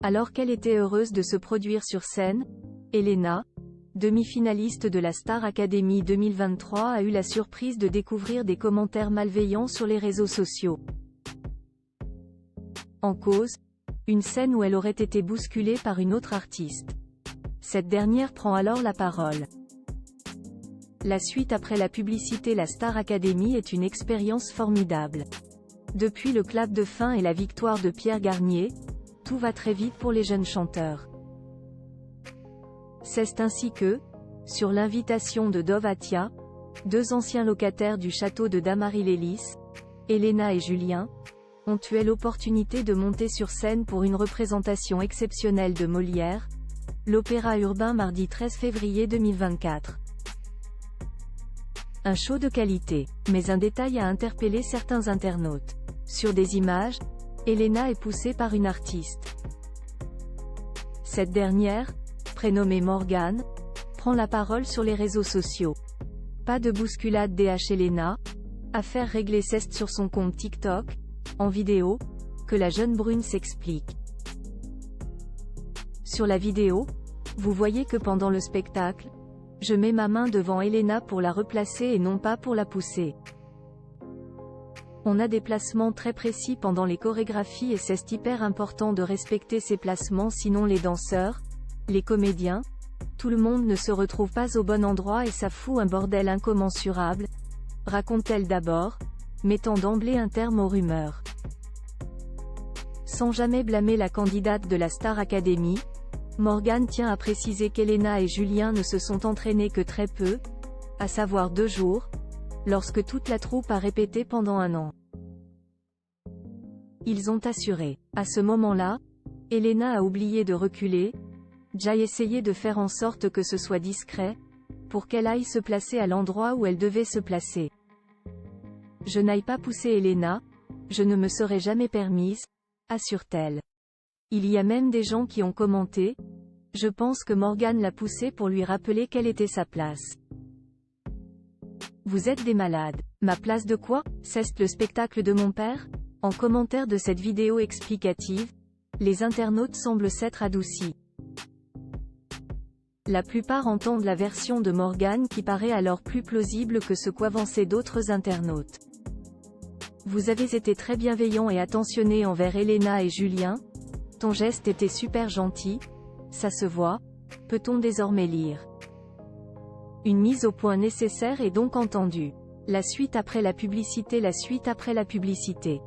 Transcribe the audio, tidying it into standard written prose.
Alors qu'elle était heureuse de se produire sur scène, Elena, demi-finaliste de la Star Academy 2023, a eu la surprise de découvrir des commentaires malveillants sur les réseaux sociaux. En cause, une scène où elle aurait été bousculée par une autre artiste. Cette dernière prend alors la parole. La suite après la publicité. La Star Academy est une expérience formidable. Depuis le clap de fin et la victoire de Pierre Garnier, tout va très vite pour les jeunes chanteurs. C'est ainsi que, sur l'invitation de Dov Atia, deux anciens locataires du château de Dammarie-les-Lys, Elena et Julien, ont eu l'opportunité de monter sur scène pour une représentation exceptionnelle de Molière, l'opéra urbain mardi 13 février 2024. Un show de qualité, mais un détail a interpellé certains internautes. Sur des images, Elena est poussée par une artiste. Cette dernière, prénommée Morgane, prend la parole sur les réseaux sociaux. Pas de bousculade DH Elena, affaire réglée. C'est sur son compte TikTok, en vidéo, que la jeune brune s'explique. Sur la vidéo, vous voyez que pendant le spectacle, je mets ma main devant Elena pour la replacer et non pas pour la pousser. On a des placements très précis pendant les chorégraphies et c'est hyper important de respecter ces placements, sinon les danseurs, les comédiens, tout le monde ne se retrouve pas au bon endroit et ça fout un bordel incommensurable, raconte-t-elle d'abord, mettant d'emblée un terme aux rumeurs. Sans jamais blâmer la candidate de la Star Academy, Morgane tient à préciser qu'Elena et Julien ne se sont entraînés que très peu, à savoir 2 jours, lorsque toute la troupe a répété pendant 1 an. Ils ont assuré. À ce moment-là, Elena a oublié de reculer, j'ai essayé de faire en sorte que ce soit discret, pour qu'elle aille se placer à l'endroit où elle devait se placer. Je n'aille pas pousser Elena, je ne me serais jamais permise, assure-t-elle. Il y a même des gens qui ont commenté, je pense que Morgane l'a poussée pour lui rappeler quelle était sa place. Vous êtes des malades. Ma place de quoi? C'est le spectacle de mon père? En commentaire de cette vidéo explicative, les internautes semblent s'être adoucis. La plupart entendent la version de Morgane qui paraît alors plus plausible que ce qu'avançaient d'autres internautes. Vous avez été très bienveillant et attentionné envers Elena et Julien. Ton geste était super gentil, ça se voit, peut-on désormais lire. Une mise au point nécessaire est donc entendue. La suite après la publicité. La suite après la publicité.